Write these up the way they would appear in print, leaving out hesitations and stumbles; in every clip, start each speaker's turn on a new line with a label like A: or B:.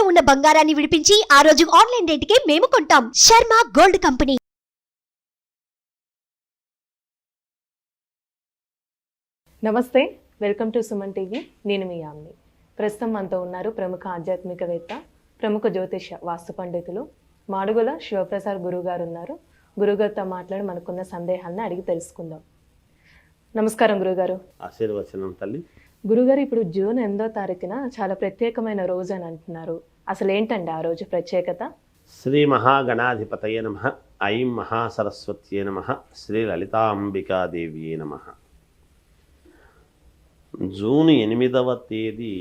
A: ఉన్న బంగారాన్ని విడిపించి ఆ రోజు ఆన్లైన్ రేటుకే మేము కొంటాం. Sharma gold company.
B: నమస్తే, వెల్కమ్ టు సుమన్ టీవీ. నేను మీ యామ్ని. ప్రస్తుతం మనతో ఉన్నారు ప్రముఖ ఆధ్యాత్మికవేత్త, ప్రముఖ జ్యోతిష వాస్తు పండితులు మాడుగుల శివప్రసాద్ గురువు గారు ఉన్నారు. గురుగారితో మాట్లాడి మనకున్న సందేహాలను అడిగి తెలుసుకుందాం. నమస్కారం గురుగారు.
C: ఆశీర్వచనం తల్లి.
B: గురుగారు, ఇప్పుడు జూన్ 8వ తారీఖున చాలా ప్రత్యేకమైన రోజు అని అంటున్నారు. అసలు ఏంటండి ఆ రోజు ప్రత్యేకత?
C: శ్రీ మహాగణాధిపతయ నమః. ఐం మహాసరస్వత్యే నమః. శ్రీ లలితాంబికాదేవియే నమః. జూన్ 8వ తేదీ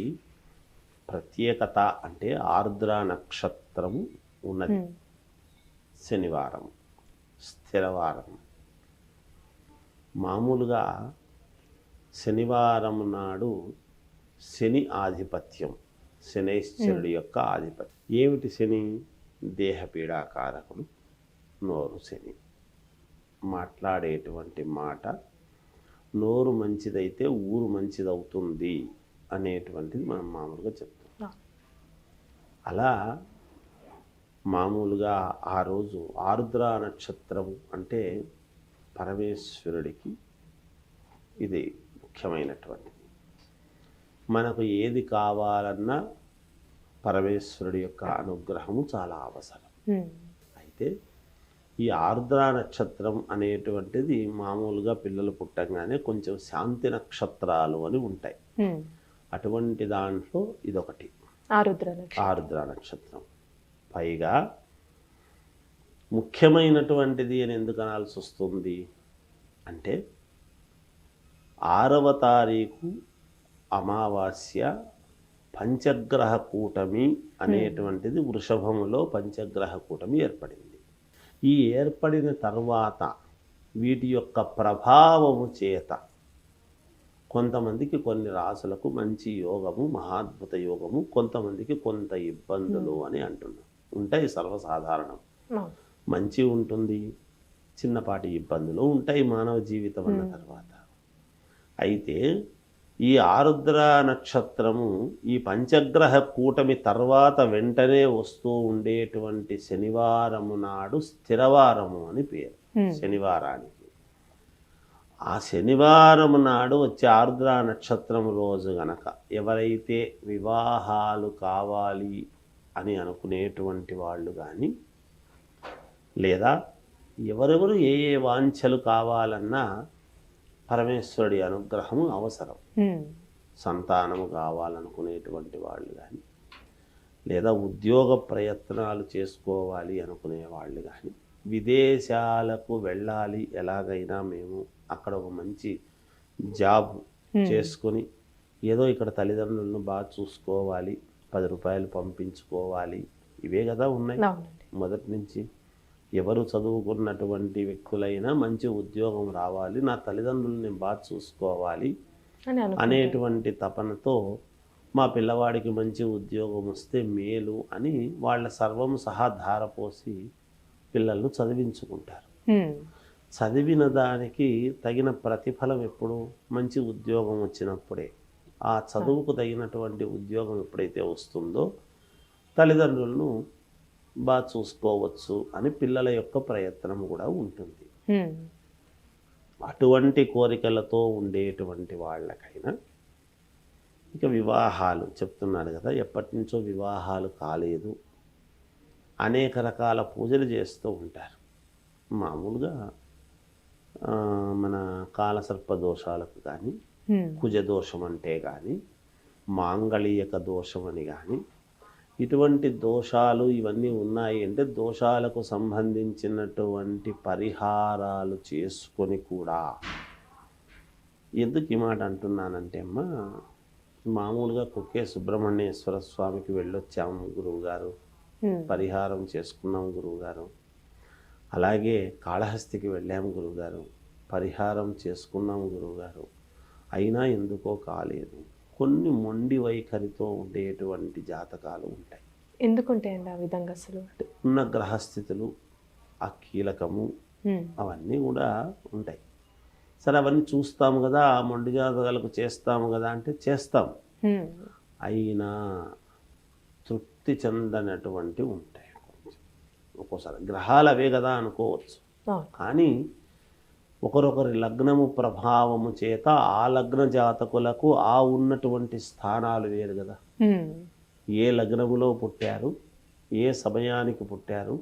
C: ప్రత్యేకత అంటే ఆర్ద్ర నక్షత్రము ఉన్నది. శనివారం, స్థిరవారం. మామూలుగా శనివారం నాడు శని ఆధిపత్యం, శనైశ్చరుడి యొక్క ఆధిపత్యం. ఏమిటి శని? దేహపీడాకారకుడు, నోరు శని. మాట్లాడేటువంటి మాట నోరు మంచిదైతే ఊరు మంచిదవుతుంది అనేటువంటిది మనం మామూలుగా చెప్తాం. అలా మామూలుగా ఆ రోజు ఆరుద్ర నక్షత్రం అంటే పరమేశ్వరుడికి ఇది ముఖ్యమైనటువంటిది. మనకు ఏది కావాలన్నా పరమేశ్వరుడి యొక్క అనుగ్రహము చాలా అవసరం. అయితే ఈ ఆర్ద్ర నక్షత్రం అనేటువంటిది మామూలుగా పిల్లలు పుట్టంగానే కొంచెం శాంతి నక్షత్రాలు అని ఉంటాయి. అటువంటి దాంట్లో ఇదొకటి ఆరుద్ర నక్షత్రం. పైగా ముఖ్యమైనటువంటిది అని ఎందుకు అనాల్సి వస్తుంది అంటే 6వ తారీఖు అమావాస్య పంచగ్రహ కూటమి అనేటువంటిది వృషభములో పంచగ్రహ కూటమి ఏర్పడింది. ఈ ఏర్పడిన తర్వాత వీటి యొక్క ప్రభావము చేత కొంతమందికి కొన్ని రాసులకు మంచి యోగము, మహాద్భుత యోగము, కొంతమందికి కొంత ఇబ్బందులు అని అంటున్నాం. ఉంటాయి, సర్వసాధారణం. మంచి ఉంటుంది, చిన్నపాటి ఇబ్బందులు ఉంటాయి మానవ జీవితం అన్న తర్వాత. అయితే ఈ ఆరుద్ర నక్షత్రము ఈ పంచగ్రహ కూటమి తర్వాత వెంటనే వస్తూ ఉండేటువంటి శనివారము నాడు స్థిరవారము అని పేరు శనివారానికి. ఆ శనివారము నాడు వచ్చే ఆరుద్ర నక్షత్రం రోజు గనక ఎవరైతే వివాహాలు కావాలి అని అనుకునేటువంటి వాళ్ళు కానీ, లేదా ఎవరెవరు ఏ ఏ వాంఛలు కావాలన్నా పరమేశ్వరుడి అనుగ్రహము అవసరం. సంతానము కావాలనుకునేటువంటి వాళ్ళు కానీ, లేదా ఉద్యోగ ప్రయత్నాలు చేసుకోవాలి అనుకునే వాళ్ళు కానీ, విదేశాలకు వెళ్ళాలి, ఎలాగైనా మేము అక్కడ ఒక మంచి జాబ్ చేసుకొని ఏదో ఇక్కడ తల్లిదండ్రులను బాగా చూసుకోవాలి, 10 రూపాయలు పంపించుకోవాలి, ఇవే కదా ఉన్నాయి మొదటి నుంచి. ఎవరు చదువుకున్నటువంటి వ్యక్తులైనా మంచి ఉద్యోగం రావాలి, నా తల్లిదండ్రులను నేను బాగా చూసుకోవాలి అనేటువంటి తపనతో మా పిల్లవాడికి మంచి ఉద్యోగం వస్తే మేలు అని వాళ్ళ సర్వం సహా ధారపోసి పిల్లలను చదివించుకుంటారు. చదివిన దానికి తగిన ప్రతిఫలం ఎప్పుడు? మంచి ఉద్యోగం వచ్చినప్పుడే. ఆ చదువుకు తగినటువంటి ఉద్యోగం ఎప్పుడైతే వస్తుందో తల్లిదండ్రులను బాగా చూసుకోవచ్చు అని పిల్లల యొక్క ప్రయత్నం కూడా ఉంటుంది. అటువంటి కోరికలతో ఉండేటువంటి వాళ్ళకైనా ఇక వివాహాలు చెప్తున్నాడు కదా, ఎప్పటి నుంచో వివాహాలు కాలేదు, అనేక రకాల పూజలు చేస్తూ ఉంటారు. మామూలుగా మన కాలసర్ప దోషాలకు కానీ, కుజదోషం అంటే కానీ, మాంగళీయక దోషం అని కానీ, ఇటువంటి దోషాలు ఇవన్నీ ఉన్నాయి అంటే దోషాలకు సంబంధించినటువంటి పరిహారాలు చేసుకొని కూడా. ఎందుకు ఈ మాట అంటున్నానంటే అమ్మా, మామూలుగా కుక్కే సుబ్రహ్మణ్యేశ్వర స్వామికి వెళ్ళొచ్చాము గురువుగారు, పరిహారం చేసుకున్నాం గురువుగారు. అలాగే కాళహస్తికి వెళ్ళాము గురువుగారు, పరిహారం చేసుకున్నాము గురువుగారు, అయినా ఎందుకో కాలేదు. కొన్ని మొండి వైఖరితో ఉండేటువంటి జాతకాలు ఉంటాయి.
B: ఎందుకుంటాయండి ఆ విధంగా? అసలు
C: ఉన్న గ్రహస్థితులు, ఆ కీలకము, అవన్నీ కూడా ఉంటాయి. సరే అవన్నీ చూస్తాము కదా, ఆ మొండి జాతకాలకు చేస్తాము కదా అంటే చేస్తాం. అయినా తృప్తి చెందనటువంటి ఉంటాయి. ఒక్కోసారి గ్రహాలు అవే కదా అనుకోవచ్చు,
B: అవును.
C: కానీ ఒకరొకరి లగ్నము ప్రభావము చేత ఆ లగ్న జాతకులకు ఆ ఉన్నటువంటి స్థానాలు వేరు కదా. ఏ లగ్నములో పుట్టారు, ఏ సమయానికి పుట్టారు,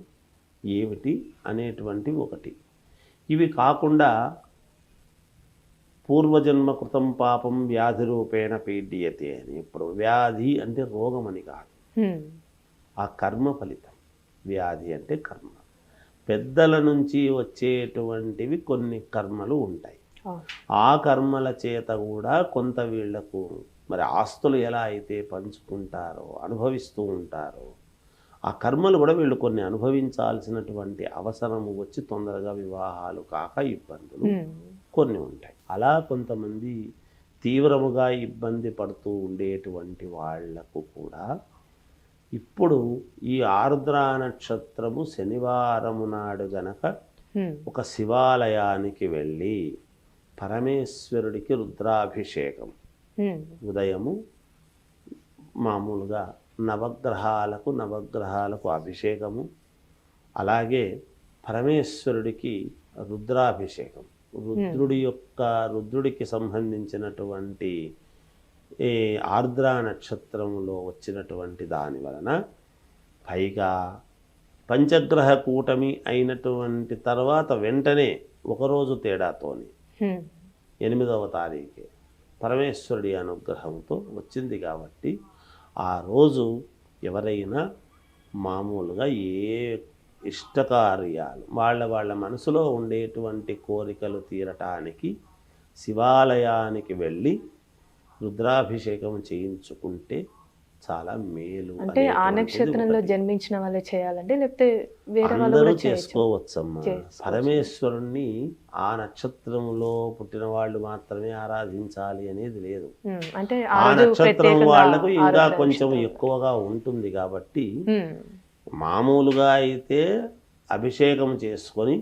C: ఏమిటి అనేటువంటి ఒకటి. ఇవి కాకుండా పూర్వజన్మ కృతం పాపం వ్యాధి రూపేణ పీడ్యతే అని. ఇప్పుడు వ్యాధి అంటే రోగం అని కాదు, ఆ కర్మ ఫలితం. వ్యాధి అంటే కర్మ. పెద్దల నుంచి వచ్చేటువంటివి కొన్ని కర్మలు ఉంటాయి. ఆ కర్మల చేత కూడా కొంత వీళ్లకు మరి ఆస్తులు ఎలా అయితే పంచుకుంటారో, అనుభవిస్తూ ఉంటారో, ఆ కర్మలు కూడా వీళ్ళు కొన్ని అనుభవించాల్సినటువంటి అవసరము వచ్చి తొందరగా వివాహాలు కాక ఇబ్బందులు కొన్ని ఉంటాయి. అలా కొంతమంది తీవ్రముగా ఇబ్బంది పడుతూ ఉండేటువంటి వాళ్లకు కూడా ఇప్పుడు ఈ ఆర్ద్ర నక్షత్రము శనివారము నాడు గనక ఒక శివాలయానికి వెళ్ళి పరమేశ్వరుడికి రుద్రాభిషేకం, ఉదయము మామూలుగా నవగ్రహాలకు అభిషేకము, అలాగే పరమేశ్వరుడికి రుద్రాభిషేకం, రుద్రుడికి సంబంధించినటువంటి ఈ ఆర్ద్ర నక్షత్రంలో వచ్చినటువంటి దాని వలన, పైగా పంచగ్రహ కూటమి అయినటువంటి తర్వాత వెంటనే ఒకరోజు తేడాతోని 8వ తారీఖే పరమేశ్వరుడి అనుగ్రహంతో వచ్చింది కాబట్టి ఆ రోజు ఎవరైనా మామూలుగా ఏ ఇష్టకార్యాలు వాళ్ళ మనసులో ఉండేటువంటి కోరికలు తీరటానికి శివాలయానికి వెళ్ళి రుద్రాభిషేకం చేయించుకుంటే చాలా మేలు.
B: అంటే ఆ నక్షత్రంలో జన్మించిన వాళ్ళే చేయాలంటే లేకపోతే వేరే వాళ్ళు
C: అందరూ
B: కూడా
C: చేసుకోవచ్చమ్మా. పరమేశ్వరుణ్ణి ఆ నక్షత్రంలో పుట్టిన వాళ్ళు మాత్రమే ఆరాధించాలి అనేది లేదు.
B: అంటే
C: ఆ నక్షత్రం వాళ్లకు ఇంకా కొంచెం ఎక్కువగా ఉంటుంది కాబట్టి మామూలుగా అయితే అభిషేకం చేసుకొని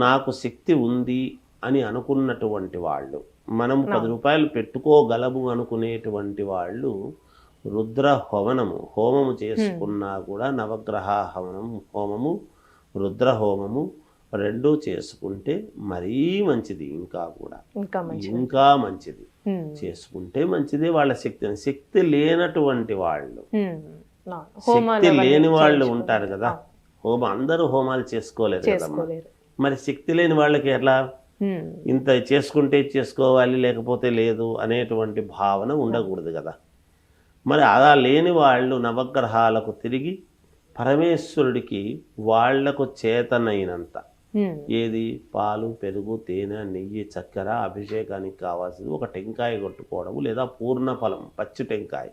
C: నాకు శక్తి ఉంది అని అనుకున్నటువంటి వాళ్ళు, మనం 10 రూపాయలు పెట్టుకోగలము అనుకునేటువంటి వాళ్ళు రుద్ర హోమము చేసుకున్నా కూడా నవగ్రహ హోమము రుద్ర హోమము రెండూ చేసుకుంటే మరీ మంచిది. ఇంకా మంచిది చేసుకుంటే మంచిదే. వాళ్ళ శక్తి లేనటువంటి వాళ్ళు, శక్తి లేని వాళ్ళు ఉంటారు కదా, అందరూ హోమాలు చేసుకోలేరు కదమ్మా. మరి శక్తి లేని వాళ్ళకి ఎట్లా ఇంత చేసుకుంటే చేసుకోవాలి లేకపోతే లేదు అనేటువంటి భావన ఉండకూడదు కదా. మరి అలా లేని వాళ్ళు నవగ్రహాలకు తిరిగి పరమేశ్వరుడికి వాళ్లకు చేతనైనంత ఏది పాలు, పెరుగు, తేనె, నెయ్యి, చక్కెర అభిషేకానికి కావాల్సింది ఒక టెంకాయ కొట్టుకోవడము, లేదా పూర్ణ ఫలం పచ్చి టెంకాయ,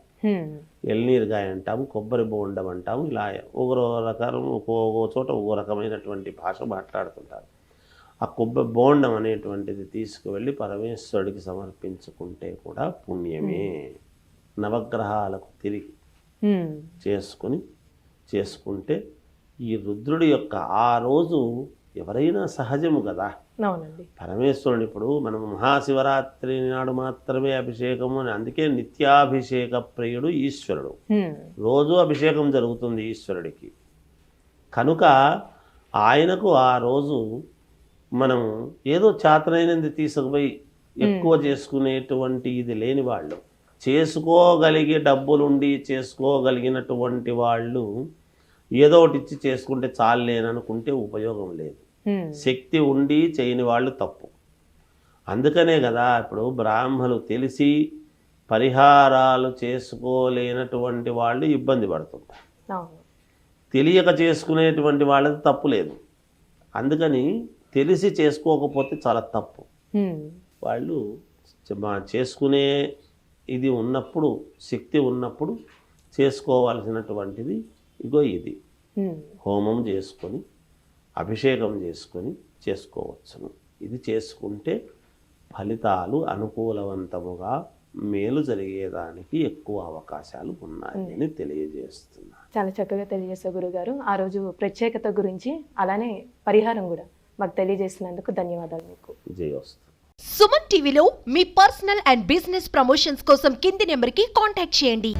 C: ఎల్నీరుగాయ అంటాము, కొబ్బరి బోండం అంటాము. ఇలా ఒక్కో చోట ఒక్కో రకమైనటువంటి భాష మాట్లాడుతుంటారు. ఆ కొబ్బరి బోండం అనేటువంటిది తీసుకువెళ్ళి పరమేశ్వరుడికి సమర్పించుకుంటే కూడా పుణ్యమే. నవగ్రహాలకు తిరిగి చేసుకుంటే ఈ రుద్రుడి యొక్క ఆ రోజు ఎవరైనా సహజము కదా. పరమేశ్వరుని ఇప్పుడు మనం మహాశివరాత్రి నాడు మాత్రమే అభిషేకము అని, అందుకే నిత్యాభిషేక ప్రియుడు ఈశ్వరుడు. రోజు అభిషేకం జరుగుతుంది ఈశ్వరుడికి. కనుక ఆయనకు ఆ రోజు మనం ఏదో చేతనైనది తీసుకుపోయి ఎక్కువ చేసుకునేటువంటి ఇది లేని వాళ్ళు, చేసుకోగలిగే డబ్బులుండి చేసుకోగలిగినటువంటి వాళ్ళు ఏదో ఒకటి ఇచ్చి చేసుకుంటే చాలు లేననుకుంటే ఉపయోగం లేదు. శక్తి ఉండి చేయని వాళ్ళు తప్పు. అందుకనే కదా ఇప్పుడు బ్రాహ్మలు తెలిసి పరిహారాలు చేసుకోలేనటువంటి వాళ్ళు ఇబ్బంది పడుతుంటారు. తెలియక చేసుకునేటువంటి వాళ్ళది తప్పు లేదు. అందుకని తెలిసి చేసుకోకపోతే చాలా తప్పు. వాళ్ళు చేసుకునే ఇది ఉన్నప్పుడు, శక్తి ఉన్నప్పుడు చేసుకోవాల్సినటువంటిది ఇగో ఇది హోమం చేసుకొని అభిషేకం చేసుకొని చేసుకోవచ్చును. ఇది చేసుకుంటే ఫలితాలు అనుకూలవంతముగా మేలు జరిగేదానికి ఎక్కువ అవకాశాలు ఉన్నాయని తెలియజేస్తున్నారు.
B: చాలా చక్కగా తెలియజేశారు గురుగారు. ఆ రోజు ప్రత్యేకత గురించి అలానే పరిహారం కూడా మాకు తెలియజేసినందుకు ధన్యవాదాలు మీకు.
C: జయోస్తు.
A: సుమన్ టీవీలో మీ పర్సనల్ అండ్ బిజినెస్ ప్రమోషన్స్ కోసం కింది నెంబర్కి కాంటాక్ట్ చేయండి.